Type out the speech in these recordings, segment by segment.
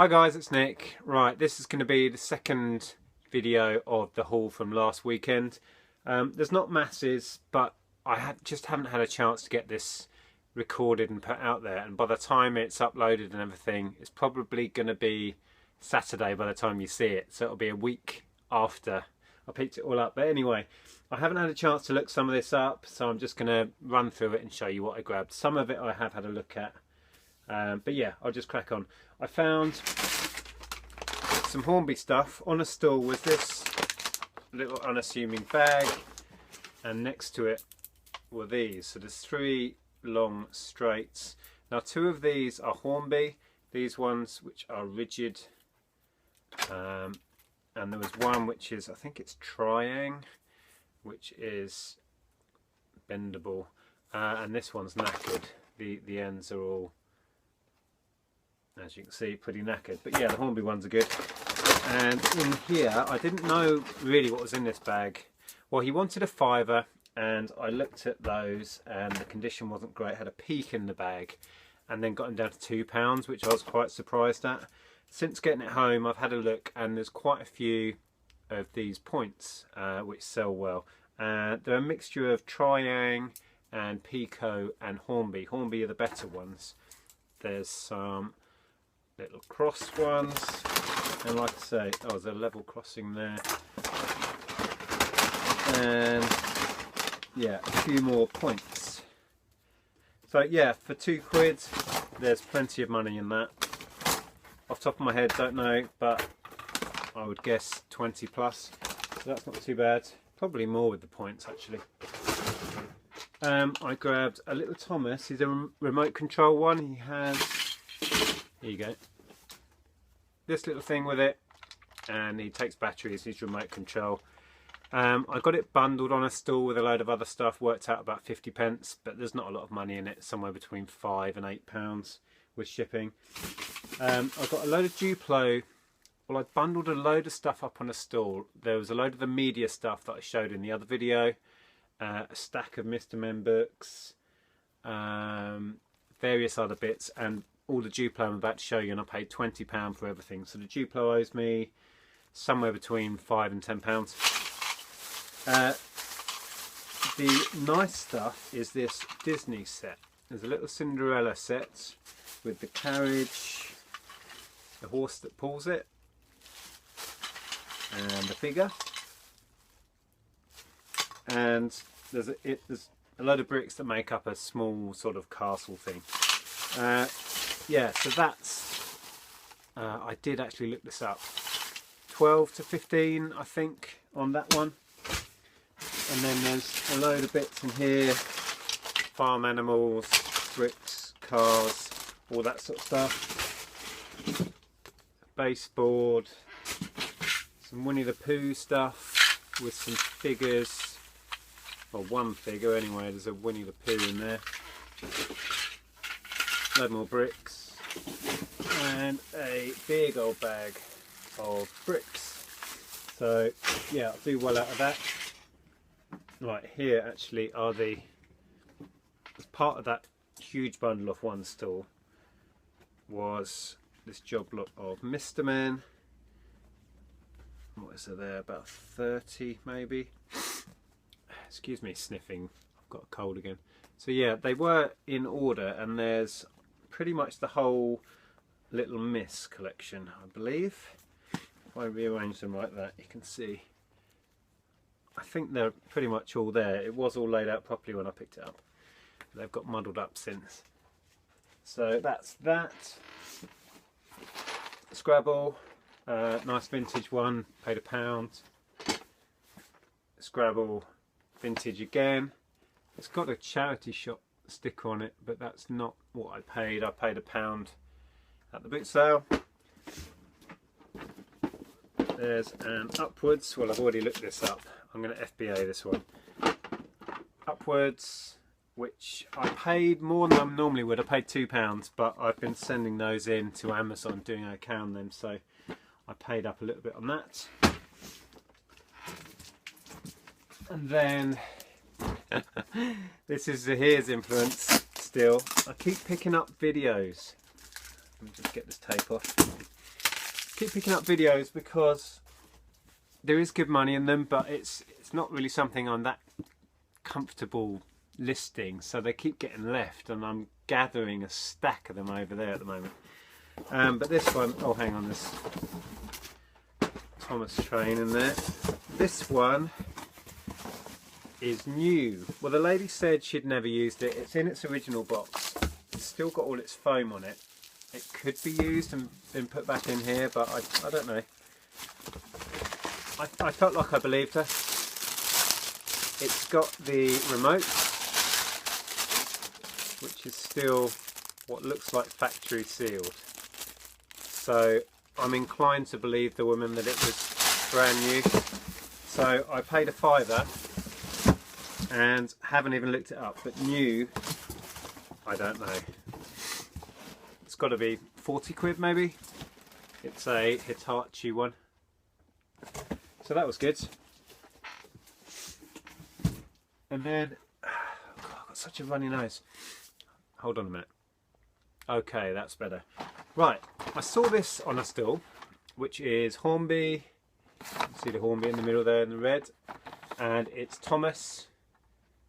Hi guys, it's Nick. Right, this is going to be the second video of the haul from last weekend. There's not masses, but I just haven't had a chance to get this recorded and put out there, and by the time it's uploaded and everything, it's probably going to be Saturday by the time you see it, so it'll be a week after I picked it all up. But anyway, I haven't had a chance to look some of this up, so I'm just going to run through it and show you what I grabbed. Some of it I have had a look at. But yeah, I'll just crack on. I found some Hornby stuff. On a stall was this little unassuming bag, and next to it were these. So there's 3 long straights. Now 2 of these are Hornby, these ones which are rigid, and there was one which is, I think it's Triang, which is bendable, and this one's knackered. The ends are all, as you can see, pretty knackered. But yeah, the Hornby ones are good. And in here, I didn't know really what was in this bag. Well, he wanted a £5, and I looked at those and the condition wasn't great. Had a peak in the bag and then got them down to £2, which I was quite surprised at. Since getting it home, I've had a look, and there's quite a few of these points which sell well. They're a mixture of Triang and Pico and Hornby. Hornby are the better ones. There's some little cross ones, and like I say, oh, there's a level crossing there, and yeah, a few more points. So yeah, for £2, there's plenty of money in that. Off the top of my head, don't know, but I would guess 20 plus, so that's not too bad. Probably more with the points actually. I grabbed a little Thomas. He's a remote control one. He has, here you go, this little thing with it, and he takes batteries. He's remote control. I got it bundled on a stall with a load of other stuff, worked out about 50p, but there's not a lot of money in it, somewhere between £5 and £8 with shipping. I got a load of Duplo. Well, I bundled a load of stuff up on a stall. There was a load of the media stuff that I showed in the other video, a stack of Mr. Men books, various other bits, and all the Duplo I'm about to show you, and I paid £20 for everything. So the Duplo owes me somewhere between £5 and £10. The nice stuff is this Disney set. There's a little Cinderella set with the carriage, the horse that pulls it, and the figure. And there's a load of bricks that make up a small sort of castle thing. Yeah, so that's, I did actually look this up, 12 to 15 I think on that one. And then there's a load of bits in here, farm animals, bricks, cars, all that sort of stuff. Baseboard, some Winnie the Pooh stuff with some figures, well, one figure anyway, there's a Winnie the Pooh in there. Load more bricks, and a big old bag of bricks. So yeah, I'll do well out of that. Right, here actually are as part of that huge bundle off one stall was this job lot of Mr. Men. What is there, about 30 maybe? Excuse me, sniffing, I've got a cold again. So yeah, they were in order, and there's pretty much the whole Little Miss collection, I believe. If I rearrange them like that, you can see. I think they're pretty much all there. It was all laid out properly when I picked it up. They've got muddled up since. So that's that. Scrabble, nice vintage one, paid £1. Scrabble, vintage again. It's got a charity shop sticker on it, but that's not what I paid. I paid £1 at the boot sale. There's an Upwards. Well, I've already looked this up. I'm going to FBA this one. Upwards, which I paid more than I normally would. I paid £2, but I've been sending those in to Amazon, doing okay on them, so I paid up a little bit on that. And then this is Zahir's influence still. I keep picking up videos. Let me just get this tape off. keep picking up videos because there is good money in them, but it's not really something I'm that comfortable listing, so they keep getting left, and I'm gathering a stack of them over there at the moment. But this one, oh hang on, there's Thomas train in there. This one is new. Well, the lady said she'd never used it. It's in its original box. It's still got all its foam on it. It could be used and been put back in here, but I don't know. I felt like I believed her. It's got the remote, which is still what looks like factory sealed. So I'm inclined to believe the woman that it was brand new. So I paid a £5 and haven't even looked it up, but new, I don't know. It's got to be 40 quid maybe. It's a Hitachi one. So that was good. And then, oh God, I've got such a runny nose. Hold on a minute. Okay, that's better. Right, I saw this on a stall, which is Hornby. You can see the Hornby in the middle there in the red. And it's Thomas.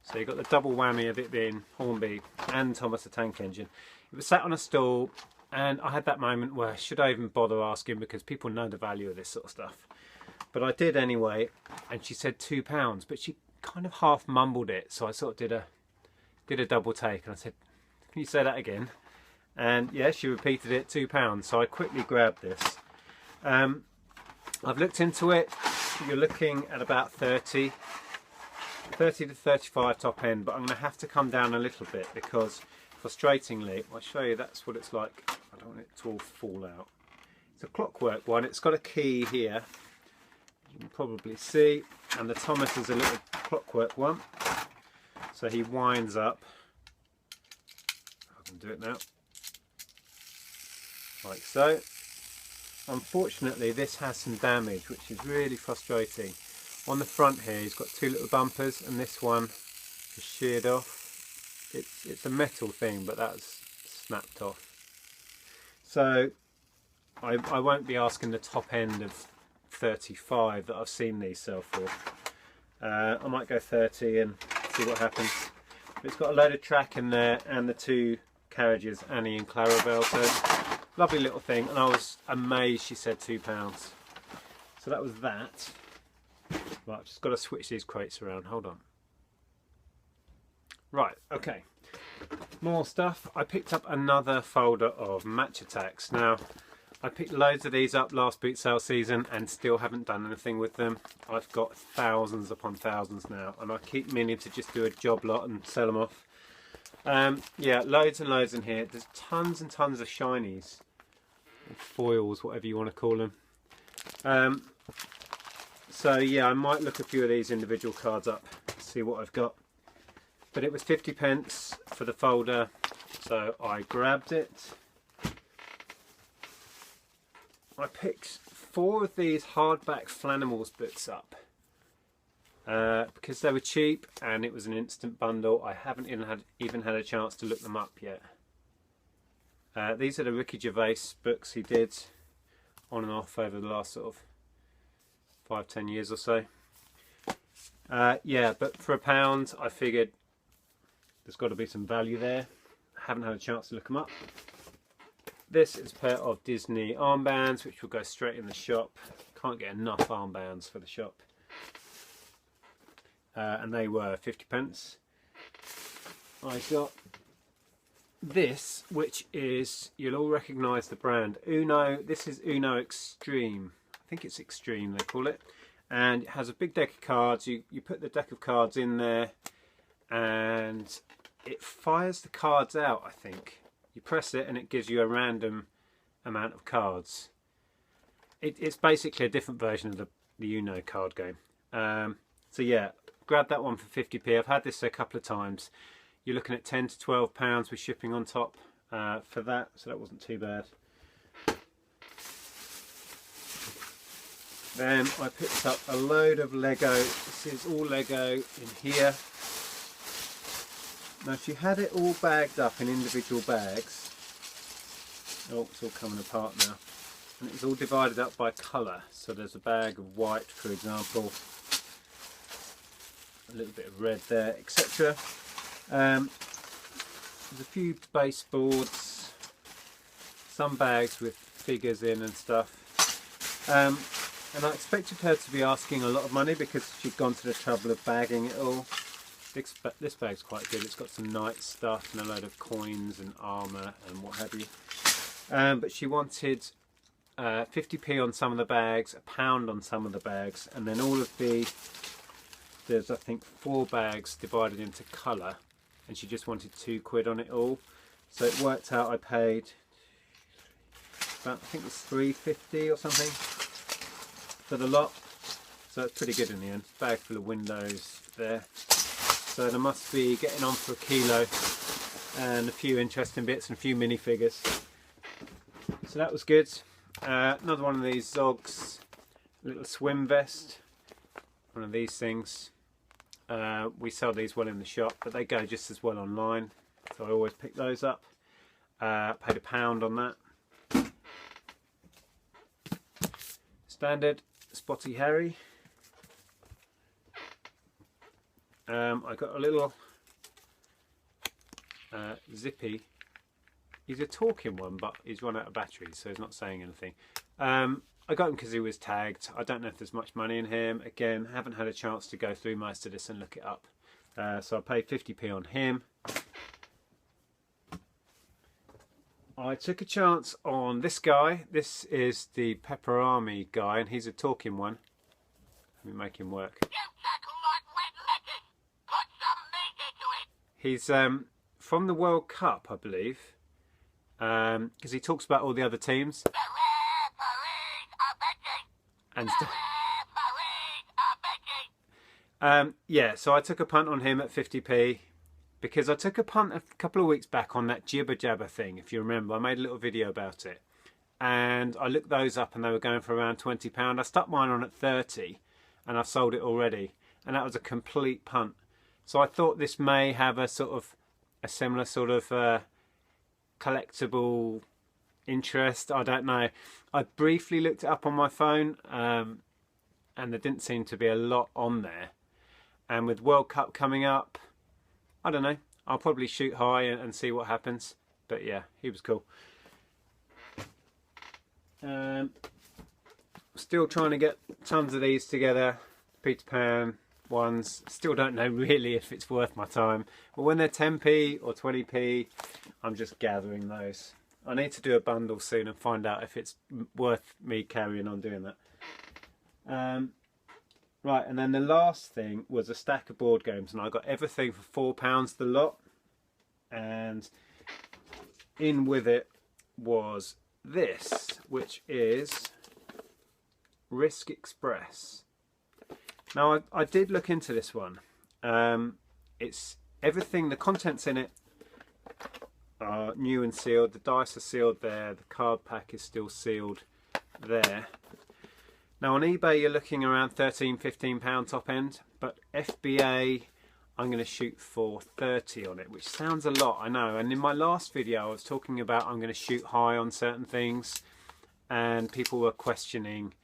So you've got the double whammy of it being Hornby and Thomas the tank engine. It was sat on a stall, and I had that moment where should I even bother asking, because people know the value of this sort of stuff. But I did anyway, and she said £2, but she kind of half mumbled it, so I sort of did a double take, and I said, can you say that again? And yeah, she repeated it, £2. So I quickly grabbed this. I've looked into it. You're looking at about 30 to 35 top end, but I'm going to have to come down a little bit because, frustratingly, I'll show you, that's what it's like. I don't want it to all fall out. It's a Clockwork one. It's got a key here, you can probably see, and the Thomas is a little Clockwork one. So he winds up. I can do it now, like so. Unfortunately, this has some damage, which is really frustrating. On the front here, he's got two little bumpers, and this one is sheared off. It's a metal thing, but that's snapped off. So I won't be asking the top end of 35 that I've seen these sell for. I might go 30 and see what happens. But it's got a load of track in there, and the two carriages, Annie and Clarabelle. So lovely little thing, and I was amazed she said £2. So that was that. Right, I've just got to switch these crates around, hold on. Right, okay. More stuff. I picked up another folder of Match Attacks. Now, I picked loads of these up last boot sale season and still haven't done anything with them. I've got thousands upon thousands now, and I keep meaning to just do a job lot and sell them off. Yeah, loads and loads in here. There's tons and tons of shinies. Foils, whatever you want to call them. So yeah, I might look a few of these individual cards up, see what I've got. But it was 50p for the folder, so I grabbed it. I picked 4 of these hardback Flanimals books up because they were cheap and it was an instant bundle. I haven't even had a chance to look them up yet. These are the Ricky Gervais books he did on and off over the last sort of 5-10 years or so. Yeah, but for £1 I figured there's got to be some value there. Haven't had a chance to look them up. This is a pair of Disney armbands, which will go straight in the shop. Can't get enough armbands for the shop. And they were 50p. I got this, which is, you'll all recognise the brand, Uno. This is Uno Extreme. I think it's Extreme they call it. And it has a big deck of cards. You put the deck of cards in there and it fires the cards out, I think. You press it and it gives you a random amount of cards. It's basically a different version of the Uno card game. So yeah, grab that one for 50p. I've had this a couple of times. You're looking at £10 to £12 with shipping on top for that, so that wasn't too bad. Then I picked up a load of Lego. This is all Lego in here. Now if you had it all bagged up in individual bags, oh, it's all coming apart now. and it's all divided up by colour. So there's a bag of white, for example, a little bit of red there, etc. There's a few baseboards, some bags with figures in and stuff. And I expected her to be asking a lot of money because she'd gone to the trouble of bagging it all. This bag's quite good. It's got some knight stuff and a load of coins and armour and what have you. But she wanted 50p on some of the bags, £1 on some of the bags, and then all of there's I think 4 bags divided into colour, and she just wanted £2 on it all. So it worked out I paid about, I think it's £3.50 or something for the lot. So it's pretty good in the end. Bag full of windows there. So there must be getting on for £1 and a few interesting bits and a few minifigures. So that was good. Another one of these Zogs, little swim vest, one of these things. We sell these well in the shop, but they go just as well online, so I always pick those up. Paid £1 on that. Standard Spotty Harry. I got a little Zippy. He's a talking one, but he's run out of batteries, so he's not saying anything. I got him because he was tagged. I don't know if there's much money in him. Again, haven't had a chance to go through most of this and look it up. So I paid 50p on him. I took a chance on this guy. This is the Pepperami guy, and he's a talking one. Let me make him work. He's from the World Cup, I believe, because he talks about all the other teams. And yeah, so I took a punt on him at 50p because I took a punt a couple of weeks back on that Jibber Jabber thing, if you remember. I made a little video about it, and I looked those up and they were going for around £20. I stuck mine on at 30 and I've sold it already, and that was a complete punt. So I thought this may have a sort of a similar sort of collectible interest. I don't know. I briefly looked it up on my phone, and there didn't seem to be a lot on there. And with World Cup coming up, I don't know. I'll probably shoot high and see what happens. But yeah, he was cool. Still trying to get tons of these together. Peter Pan ones. Still don't know really if it's worth my time. But when they're 10p or 20p, I'm just gathering those. I need to do a bundle soon and find out if it's worth me carrying on doing that. Right, and then the last thing was a stack of board games, and I got everything for £4 the lot. And in with it was this, which is Risk Express. Now I did look into this one. It's everything, the contents in it are new and sealed. The dice are sealed there. The card pack is still sealed there. Now on eBay you're looking around £13–15 top end, but FBA I'm going to shoot for 30 on it, which sounds a lot, I know. And in my last video I was talking about I'm going to shoot high on certain things, and people were questioning,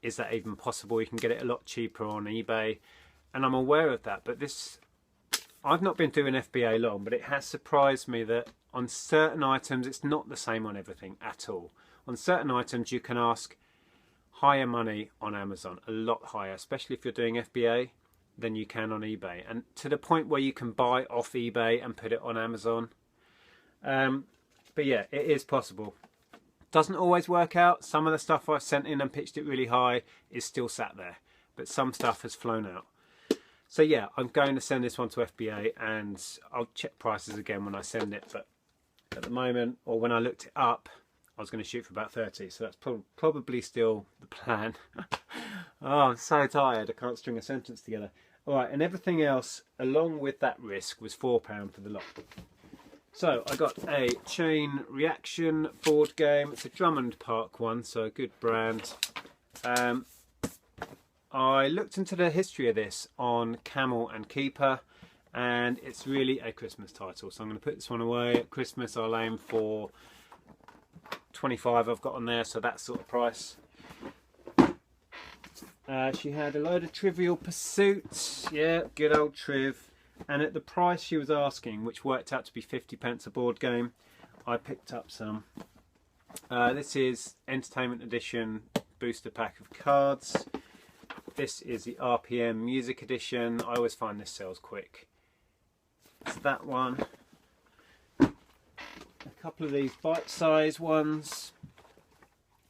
is that even possible? You can get it a lot cheaper on eBay, and I'm aware of that. But this, I've not been doing FBA long, but it has surprised me that on certain items, it's not the same on everything at all. On certain items you can ask higher money on Amazon, a lot higher, especially if you're doing FBA, than you can on eBay, and to the point where you can buy off eBay and put it on Amazon. But yeah, it is possible. Doesn't always work out. Some of the stuff I've sent in and pitched it really high is still sat there, but some stuff has flown out. So yeah, I'm going to send this one to FBA, and I'll check prices again when I send it, but at the moment, or when I looked it up, I was going to shoot for about 30, so that's probably still the plan. Oh, I'm so tired, I can't string a sentence together. Alright, and everything else along with that Risk was £4 for the lot. So I got a Chain Reaction board game. It's a Drummond Park one, so a good brand. I looked into the history of this on Camel and Keeper, and it's really a Christmas title, so I'm going to put this one away. At Christmas I'll aim for 25 I've got on there, so that sort of price. She had a load of Trivial Pursuit, yeah, good old Triv, and at the price she was asking, which worked out to be 50p a board game, I picked up some. This is Entertainment Edition booster pack of cards. This is the RPM Music Edition. I always find this sells quick. It's that one. A couple of these bite-sized ones.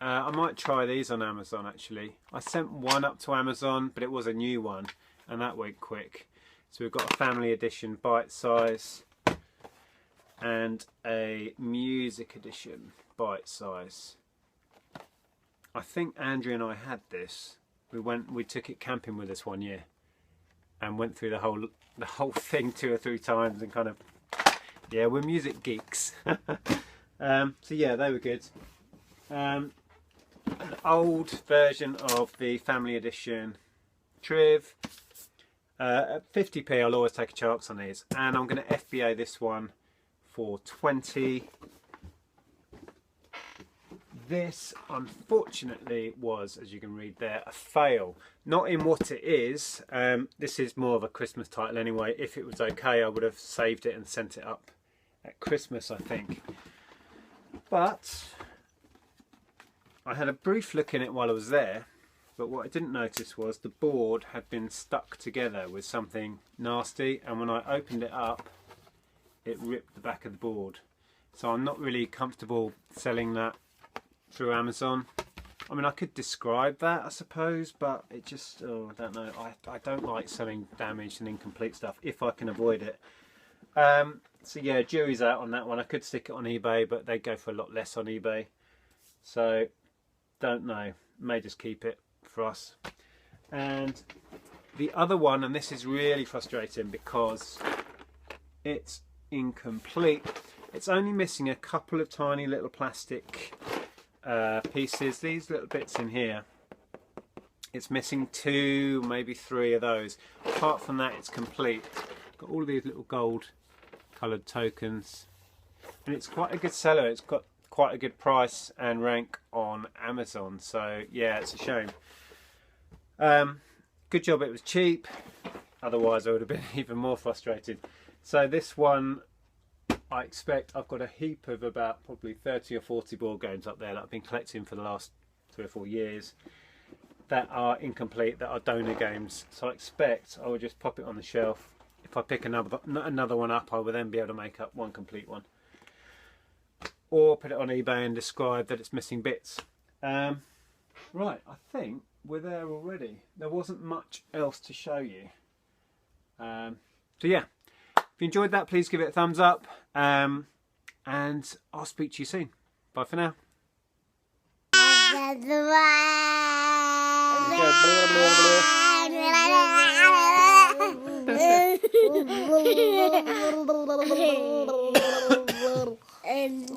I might try these on Amazon actually. I sent one up to Amazon, but it was a new one, and that went quick. So we've got a family edition bite-size and a music edition bite-size. I think Andrew and I had this. We took it camping with us one year and went through the whole thing 2 or 3 times and kind of, yeah, we're music geeks. So yeah, they were good. An old version of the family edition Triv. At 50p I'll always take a chance on these, and I'm going to FBA this one for 20. This unfortunately was, as you can read there, a fail. Not in what it is. This is more of a Christmas title anyway. If it was okay, I would have saved it and sent it up at Christmas, I think. But I had a brief look in it while I was there, but what I didn't notice was the board had been stuck together with something nasty, and when I opened it up it ripped the back of the board. So I'm not really comfortable selling that through Amazon. I mean, I could describe that, I suppose, but it just, oh, I don't know. I don't like selling damaged and incomplete stuff if I can avoid it. So yeah, jury's out on that one. I could stick it on eBay, but they go for a lot less on eBay. So don't know, may just keep it for us. And the other one, and this is really frustrating because it's incomplete. It's only missing a couple of tiny little plastic pieces, these little bits in here. It's missing 2, maybe 3 of those. Apart from that, it's complete. Got all these little gold coloured tokens, and it's quite a good seller. It's got quite a good price and rank on Amazon, so yeah, it's a shame. Good job it was cheap, otherwise I would have been even more frustrated. So this one, I expect, I've got a heap of about probably 30 or 40 board games up there that I've been collecting for the last 3 or 4 years that are incomplete, that are donor games. So I expect I will just pop it on the shelf. If I pick another one up, I will then be able to make up one complete one. Or put it on eBay and describe that it's missing bits. Right, I think we're there already. There wasn't much else to show you. So yeah, if you enjoyed that, please give it a thumbs up. And I'll speak to you soon. Bye for now. And